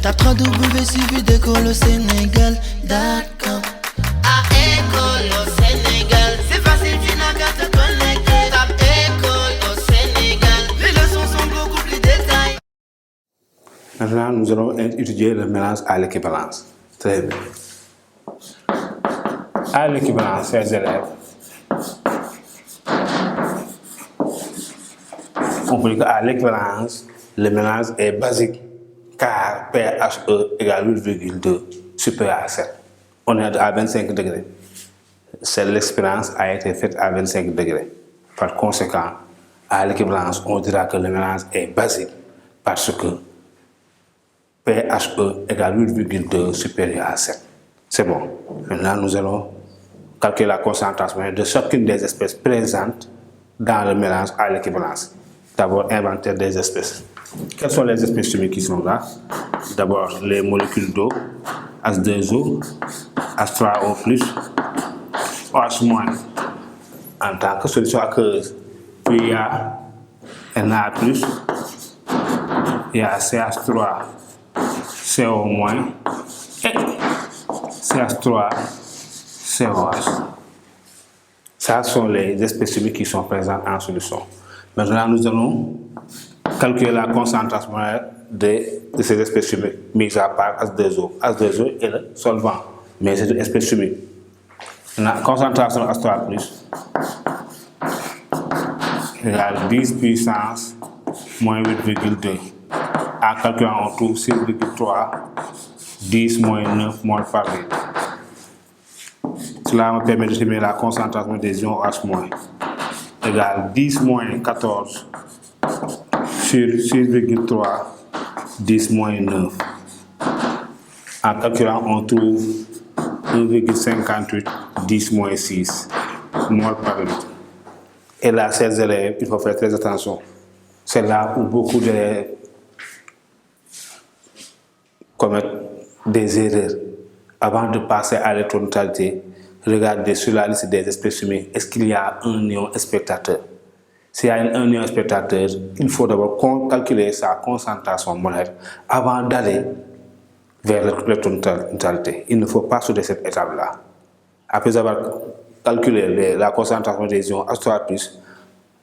Tape www.suividécole-au-sénégal.com. À école au Sénégal, c'est facile, tu n'as qu'à te connecter. Tape école au Sénégal, les leçons sont beaucoup plus détaillées. Maintenant, nous allons étudier le mélange à l'équivalence. Très bien. À l'équivalence, chers élèves, on peut dire qu'à l'équivalence, le mélange est basique car PHE égale 8,2 supérieur à 7. On est à 25 degrés. L'expérience a été faite à 25 degrés. Par conséquent, à l'équivalence, on dira que le mélange est basique parce que PHE égale 8,2 supérieur à 7. C'est bon. Maintenant, nous allons calculer la concentration de chacune des espèces présentes dans le mélange à l'équivalence. D'abord, inventaire des espèces. Quelles sont les espèces chimiques qui sont là? D'abord, les molécules d'eau, H2O, H3O+, OH- en tant que solution aqueuse. Puis il y a Na+, il y a CH3, CO- et CH3, COH. Ça sont les espèces chimiques qui sont présentes en solution. Maintenant, nous allons calculer la concentration de ces espèces chimiques, mis à part H2O. H2O est le solvant, mais c'est une espèce chimique. La concentration H3+ égale 10 puissance moins 8,2. En calculant, on trouve 6,3, 10 moins 9 moles par litre. Cela me permet de déterminer la concentration des ions H- égale 10 moins 14 sur 6,3, 10 moins 9. En calculant, on trouve 1,58, 10 moins 6 moles par litre. Et là, chers élèves, il faut faire très attention. C'est là où beaucoup d'élèves commettent des erreurs. Avant de passer à l'électroneutralité, regardez sur la liste des espèces chimiques, est-ce qu'il y a un ion spectateur? S'il y a un ion spectateur, il faut d'abord calculer sa concentration molaire avant d'aller vers l'électroneutralité. Il ne faut pas sauter cette étape-là. Après avoir calculé la concentration des ions H3+,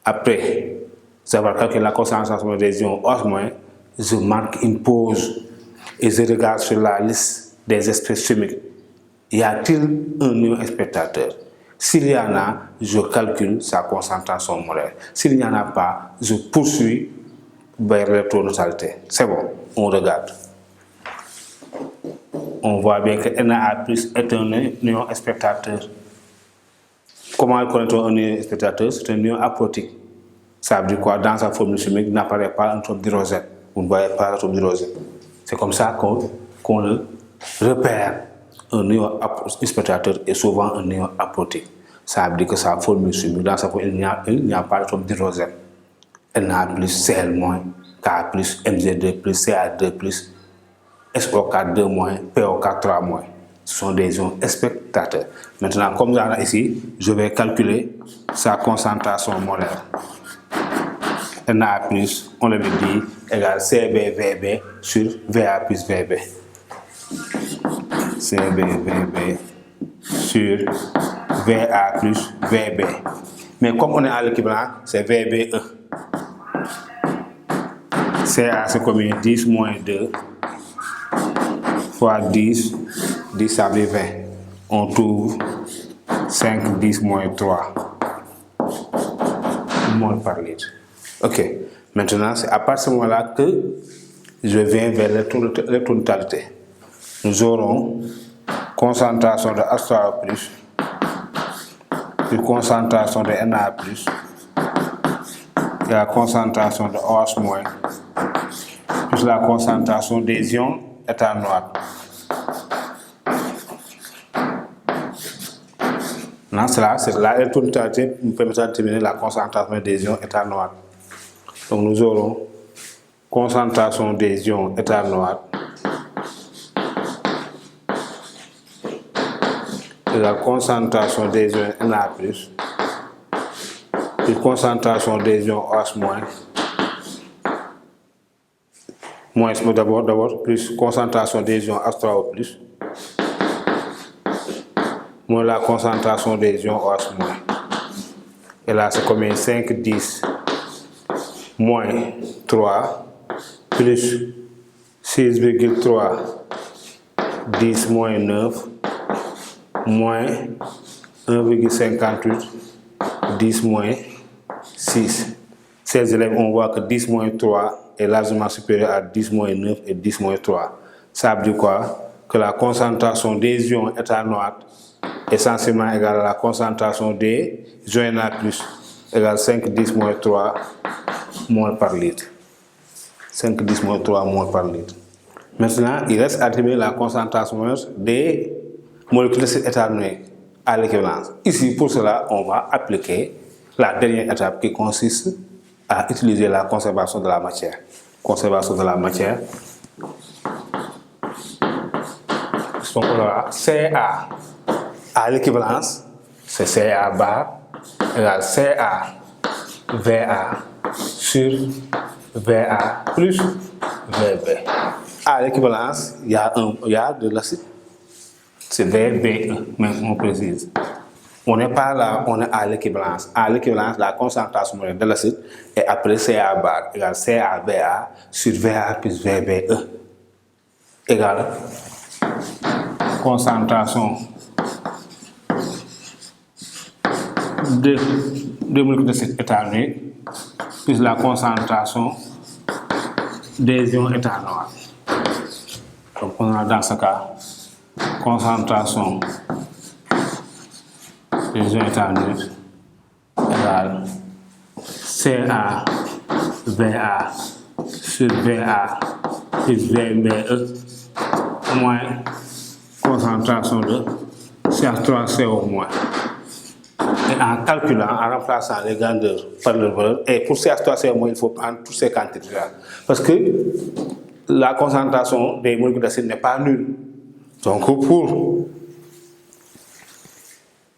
après avoir calculé la concentration des ions OH-, je marque une pause et je regarde sur la liste des espèces chimiques. Y a-t-il un ion spectateur? S'il y en a, je calcule sa concentration molaire. S'il n'y en a pas, je poursuis vers l'électroneutralité. C'est bon, on regarde. On voit bien que Na+ est un ion spectateur. Comment connaît-on un ion spectateur? C'est un ion aprotique. Ça veut dire quoi? Dans sa formule chimique, n'apparaît pas un atome d'hydrogène. Vous ne voyez pas l'atome d'hydrogène. C'est comme ça qu'on le repère. Un ion spectateur est souvent un ion aprotique. Ça veut dire que sa formule chimique, dans sa formule, il n'y a pas d'atome d'hydrogène. Na+, Cl-, K+, Mg2+, Ca2+, SO4-2-, PO4-3-. Ce sont des ions spectateurs. Maintenant, comme on a ici, je vais calculer sa concentration molaire. Na+, on le dit, égale CbVb sur Va plus Vb. CbVb sur Va plus Vb. Mais comme on est à l'équivalent, c'est Vbe. Ca, c'est combien? 10 moins 2 fois 10, 10 ça fait 20. On trouve 5, 10 moins 3 moles par litre. Ok, maintenant c'est à partir de ce moment-là que je viens vers l'électroneutralité. Nous aurons concentration de H3O+, puis concentration de Na+, et la concentration de OH-, plus la concentration des ions éthanoates. Cela, c'est l'électroneutralité qui nous permettra de déterminer la concentration des ions éthanoates. Donc nous aurons concentration des ions éthanoates et la concentration des ions Na+, puis concentration des ions OH-, moins d'abord plus concentration des ions H3O+, moins la concentration des ions OH-. Et là, c'est combien? 5, 10, moins 3, plus 6,3, 10 moins 9, moins 1,58, 10 moins 6. Ces élèves, on voit que 10 moins 3 est largement supérieur à 10 moins 9 et 10 moins 3. Ça veut dire quoi? Que la concentration des ions état noir est essentiellement égale à la concentration des ions Na+, égale 5, 10 moins 3 moles par litre. 5, 10 moins 3 moles par litre. Maintenant, il reste à déterminer la concentration des molécules de cet état numérique à l'équivalence. Ici, pour cela, on va appliquer la dernière étape qui consiste à utiliser la conservation de la matière. Conservation de la matière. Donc, on aura Ca à l'équivalence, c'est Ca bar égale Ca Va sur Va plus Vb. À l'équivalence, il y a de l'acide. C'est VB1, même on précise. On n'est pas là, on est à l'équivalence. À l'équivalence, la concentration de l'acide est appelée Ca bar égale CaVa sur Va plus VB1 égale concentration de molécules de cet état numérique plus la concentration des ions état noir. Donc on a dans ce cas concentration des ions état numérique égale CaVa sur Va plus VBE moins concentration de CH3CO-. Et en calculant, en remplaçant les grandeurs par leur valeur, et pour CH3CO-, il faut prendre toutes ces quantités-là. Parce que la concentration des molécules d'acide n'est pas nulle. Donc pour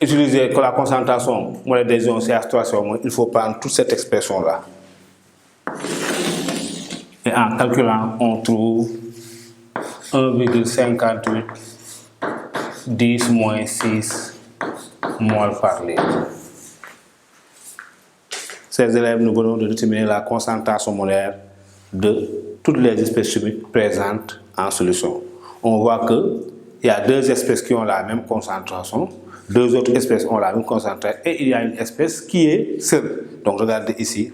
utiliser la concentration des ions CH3CO-, il faut prendre toute cette expression-là. Et en calculant, on trouve 1,58 10 moins 6 moles par litre. Ces élèves, nous venons de déterminer la concentration molaire de toutes les espèces chimiques présentes en solution. On voit qu'il y a deux espèces qui ont la même concentration, deux autres espèces ont la même concentration et il y a une espèce qui est seule. Donc regardez ici,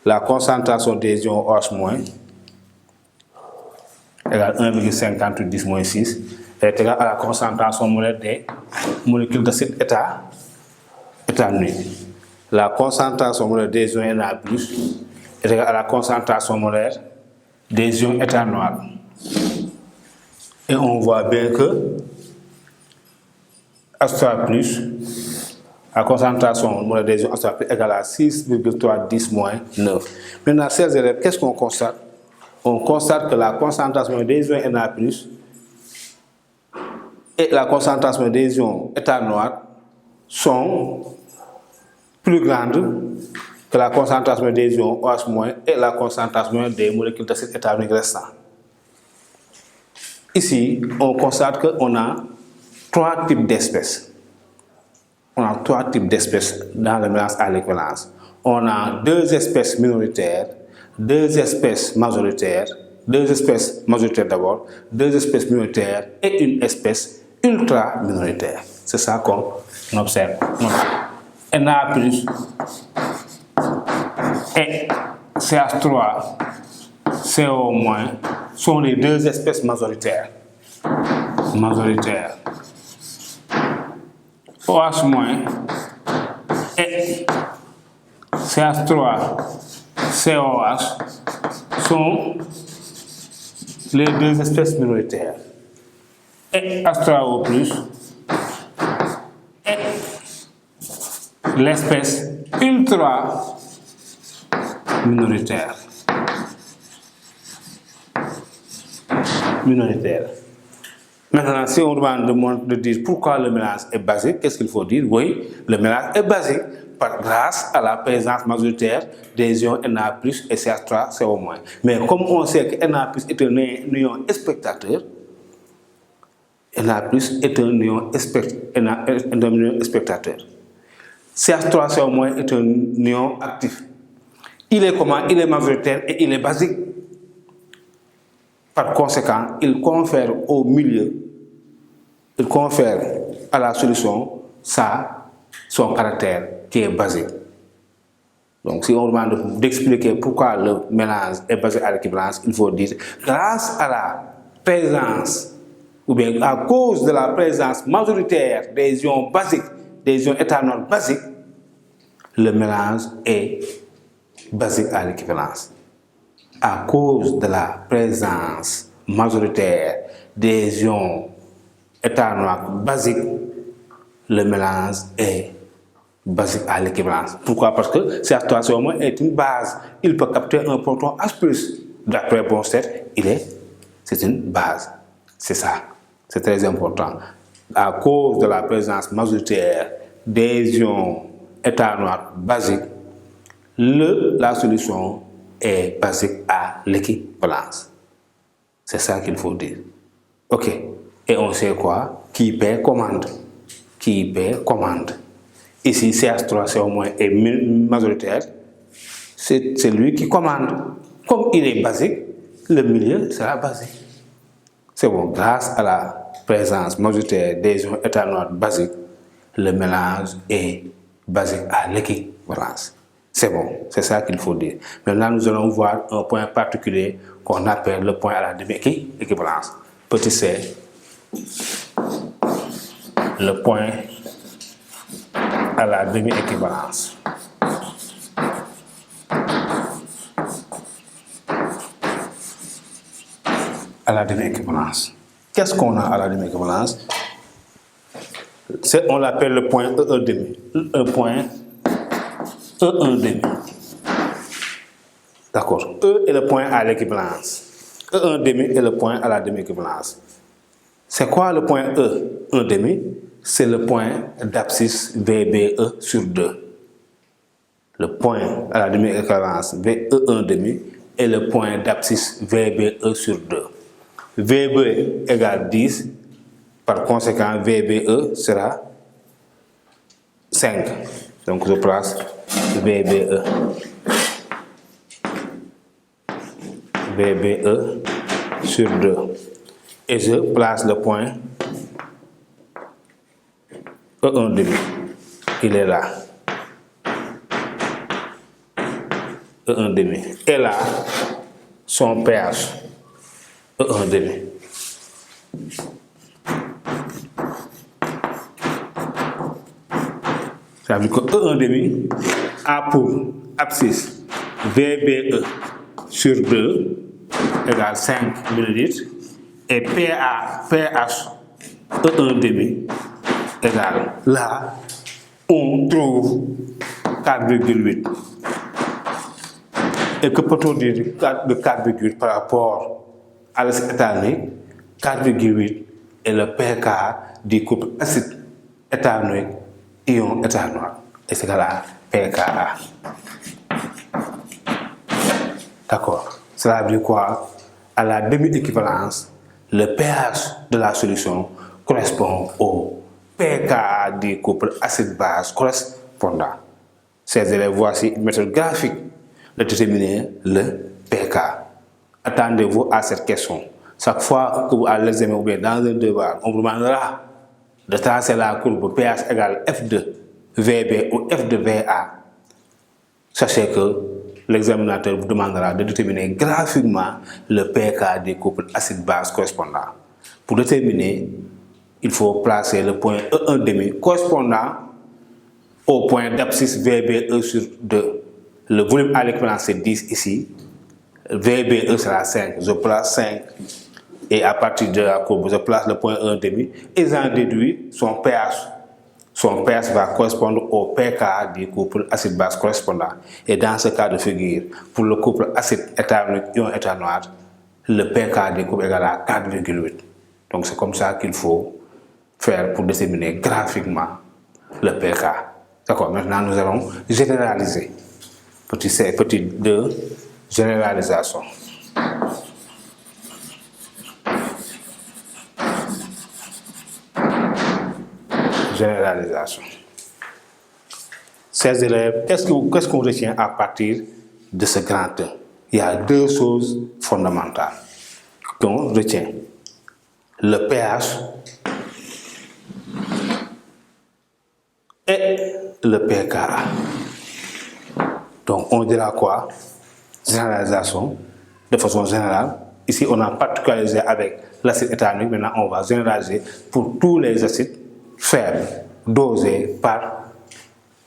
la concentration des ions OH- égale 1,58 10 moins 6 est égale à la concentration molaire des molécules de cet état numérique. La concentration molaire des ions Na+ est égale à la concentration molaire des ions état noir. Et on voit bien que H3+, la concentration molaire des ions H3+ est égale à 6,3 10 moins 9. Maintenant, chers élèves, qu'est-ce qu'on constate? On constate que la concentration des ions Na+ et la concentration des ions état noir sont plus grandes que la concentration des ions OH- et la concentration des molécules de cet état numérique restant. Ici, on constate qu'on a trois types d'espèces. On a trois types d'espèces dans le mélange à l'équivalence. On a deux espèces minoritaires, deux espèces majoritaires d'abord, deux espèces minoritaires et une espèce ultra minoritaire. C'est ça qu'on observe. Na+ et CH3CO- sont les deux espèces majoritaires. OH- et CH3COH sont les deux espèces minoritaires. Et H3O+ et l'espèce ultra minoritaire. Maintenant, si on demande de dire pourquoi le mélange est basique, qu'est-ce qu'il faut dire? Oui, le mélange est basique grâce à la présence majoritaire des ions Na+ et CH3CO-. Mais comme on sait que Na+ est un ion spectateur, Na+ est un ion spectateur. CH3CO- est un ion actif. Il est comment? Il est majoritaire et il est basique. Par conséquent, il confère au milieu, il confère à la solution son caractère qui est basique. Donc, si on demande d'expliquer pourquoi le mélange est basique à l'équivalence, il faut dire grâce à la présence, ou bien à cause de la présence majoritaire des ions basiques, des ions éthanol basiques, le mélange est basique à l'équivalence. À cause de la présence majoritaire des ions éthanol basiques, le mélange est basique à l'équivalence. Pourquoi? Parce que CH3CO- est une base. Il peut capter un proton H+. D'après Bronsted, c'est une base. C'est ça. C'est très important. À cause de la présence majoritaire des ions éthanol basiques, la solution est basique à l'équivalence. C'est ça qu'il faut dire. Ok. Et on sait quoi? Qui paie commande. Qui paie commande. Ici, CH3CO- est majoritaire. C'est lui qui commande. Comme il est basique, le milieu sera basique. C'est bon. Grâce à la présence majoritaire des ions éthanol basiques, le mélange est basique à l'équivalence. C'est bon, c'est ça qu'il faut dire. Maintenant, nous allons voir un point particulier qu'on appelle le point à la demi-équivalence. Petit c, le point à la demi-équivalence. À la demi-équivalence. Qu'est-ce qu'on a à la demi-équivalence? On l'appelle le point E1,5. Un point E1,5. D'accord. E est le point à l'équivalence. E1,5 est le point à la demi-équivalence. C'est quoi le point E1,5? C'est le point d'abscisse VBE sur 2. Le point à la demi-équivalence E1,5 est le point d'abscisse VBE sur 2. VBE égale 10. Par conséquent, VBE sera 5. Donc, je place VBE. VBE sur 2. Et je place le point E1,5. Il est là. E1,5. Et là, son pH. E1,5. Ça veut dire que E1,5 a pour abscisse VBE sur 2 égale 5 ml et pH E1,5 égale, là, on trouve 4,8. Et que peut-on dire de 4,8 par rapport à l'acide éthanoïque? 4,8 est le pK du couple acide éthanoïque ion éthanol. Et c'est là pKa. D'accord. Cela veut dire quoi? À la demi-équivalence, le pH de la solution correspond au pKa du couple acide-base correspondant. Ces élèves, voici une méthode graphique de déterminer le pK. Attendez-vous à cette question. Chaque fois que vous allez l'examen ou bien dans un devoir, on vous demandera de tracer la courbe pH égale F de VB ou F de VA. Sachez que l'examinateur vous demandera de déterminer graphiquement le pK des couples acide-base correspondants. Pour déterminer, il faut placer le point E1,5 correspondant au point d'abscisse VBE sur 2. Le volume à l'équivalence c'est 10 ici. VBE sera 5. Je place 5. Et à partir de la courbe, je place le point 1,5 et j'en déduis son pH. Son pH va correspondre au pK du couple acide-base correspondant. Et dans ce cas de figure, pour le couple acide éthanoïque ion éthanol, le pK du couple est égal à 4,8. Donc c'est comme ça qu'il faut faire pour déterminer graphiquement le pK. D'accord, maintenant nous allons généraliser. Petit C, petit 2, généralisation. Généralisation. Ces élèves, qu'est-ce qu'on retient à partir de ce grand 1? Il y a deux choses fondamentales qu'on retient. Le pH et le pKa. Donc on dira quoi? Généralisation de façon générale. Ici on a particularisé avec l'acide éthanoïque, maintenant on va généraliser pour tous les acides faibles dosés par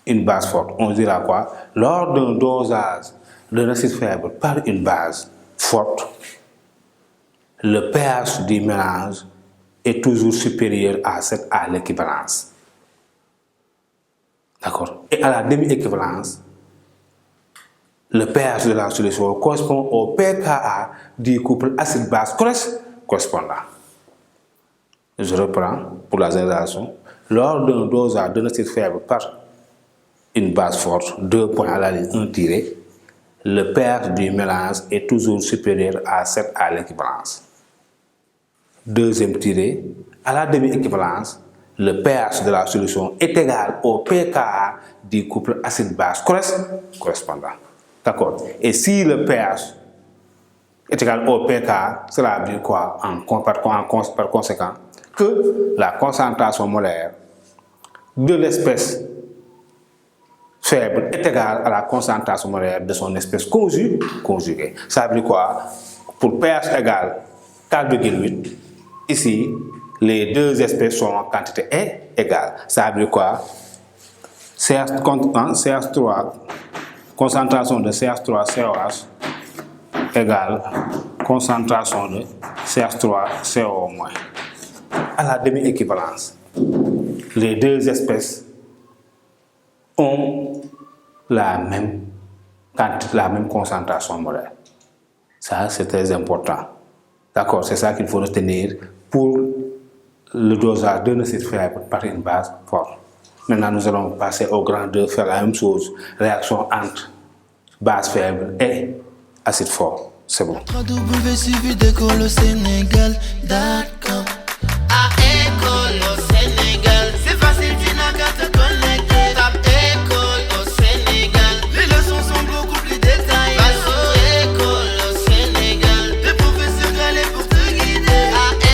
une base forte. On dira quoi? Lors d'un dosage d'un acide faible par une base forte, le pH du mélange est toujours supérieur à 7 à l'équivalence. D'accord? Et à la demi-équivalence, le pH de la solution correspond au pKa du couple acide-base correspondant. Je reprends pour la généralisation. Lors d'un dosage d'un acide faible par une base forte, 2 points à la ligne 1 tiré, le pH du mélange est toujours supérieur à 7 à l'équivalence. Deuxième tiré, à la demi-équivalence, le pH de la solution est égal au pKa du couple acide-base correspondant. D'accord? Et si le pH est égal au pKa, cela veut dire quoi par conséquent? Que la concentration molaire de l'espèce faible est égale à la concentration molaire de son espèce conjuguée. Ça veut dire quoi? Pour pH égale 4,8, ici, les deux espèces sont en quantité égale. Ça veut dire quoi? CH3, concentration de CH3COH égale concentration de CH3CO-. À la demi-équivalence, les deux espèces ont la même concentration molaire. Ça, c'est très important. D'accord, c'est ça qu'il faut retenir pour le dosage d'un acide faible par une base forte. Maintenant, nous allons passer au grand 2, faire la même chose. Réaction entre base faible et acide fort. C'est bon. www.suividecolosénégal.com